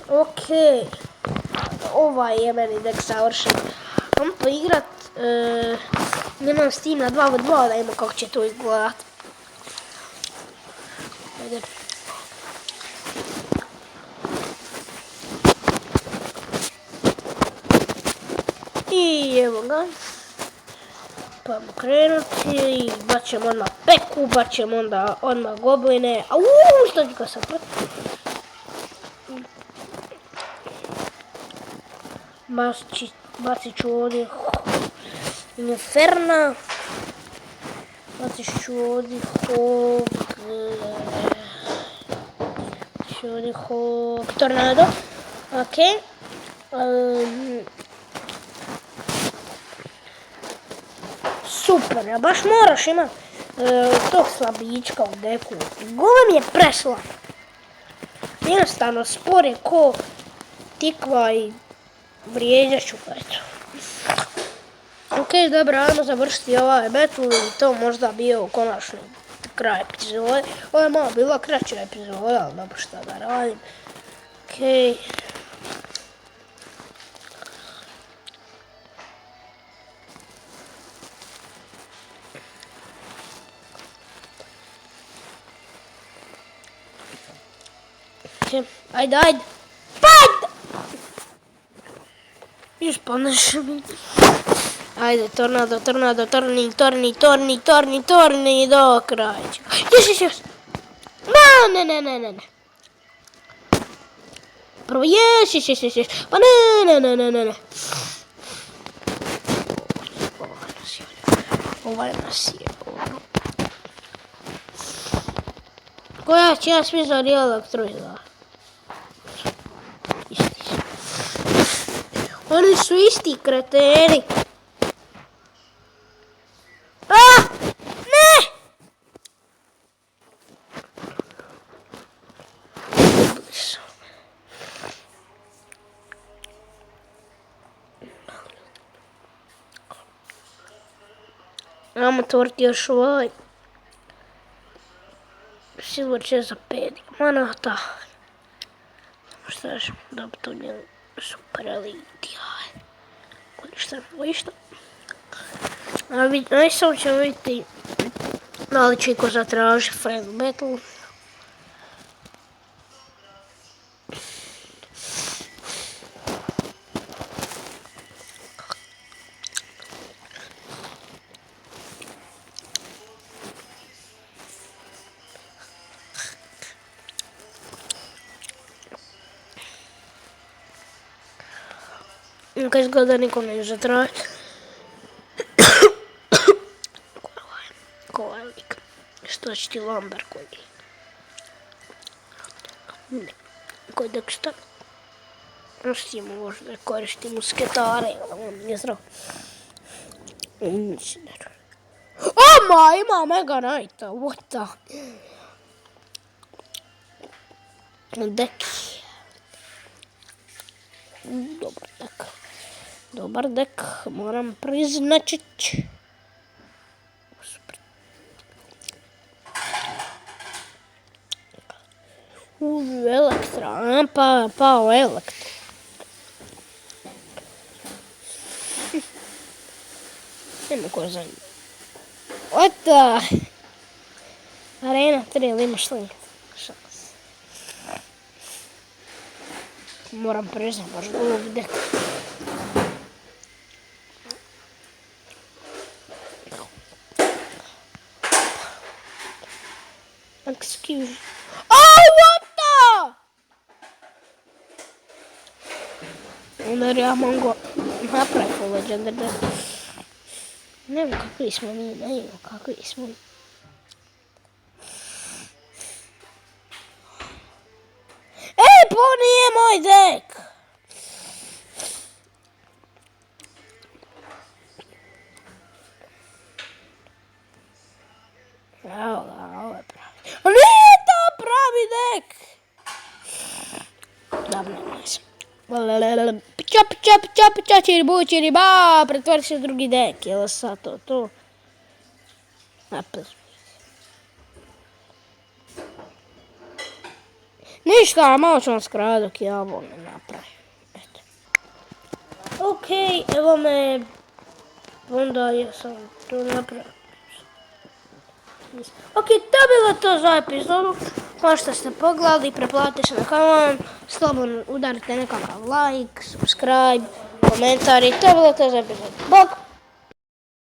Okej. Ovaj je meni dek savršen. Ajmo poigrat. Nemam s tim na 2v2, da imamo kako će to izgledat. Ajde. I evo ga. Pa ćemo krenuti, baćemo odmah peku, baćemo onda odmah gobline. Što ću ga sad prati? Bacit ću ovdje Inferna. Bacit ću ovdje Tornado. Okej. Super, ja baš moraš imat tog slabička u deku. Golem je preslab. Jednostavno spor je ko tikva i vrijeđat ću ga, eto. Okej, dobro, ajmo završiti ovaj battle i to možda bio konačni kraj epizode. Ovo je malo bila kraća epizoda, ali dobro šta da radim. Okej. Ajde. Pad! Ispaneš mi. Ajde, tornado, torni do kraja. Yes. Ne. Prvo, yes. Pa ne. Ovaj nas je. Koja će ja svi za elektroizda? Oni su isti kreteni. Ne! Ajmo otvoriti još ovaj. Silver će za 5 mana, ta. Šta još da bi to njeli super eliti, Ništa. Samo ćemo vidjeti da li će ko zatraži friend battle. Kad izgleda niko ne zatraži. Ko je lik? Što će ti Lamber koji? Ne. Koji dek šta? Nosimo možda koristi musketare, on nije zdrav. Ima Mega Knighta, what the? Deki. Dobar dek, moram priznaći. Super. Elektra, pao Elektra. Nema ko za njim. Ota! Arena 3, ili imaš link? Šans. Moram priznati, baš glup dek. Excuse. What the? Onda ja mogu napraviti Legendary deck. Ne znam kakvi smo mi, po nije moj dek! Evo ga, ovo je pravi. Nije to pravi dek! Dobro, nisam. Čiri, pretvori se drugi dek, jel sad to? Ništa, malo ću vam skrat dok ja ovo ne napravim. Eto. Okej, evo me. Onda ja sam to napravio. Ok, to bilo to za epizodu. Možda ste pogledali, preplatite se na kanal, slobodno udarite nekakav like, subscribe, komentar i to bilo to za epizodu. Bok!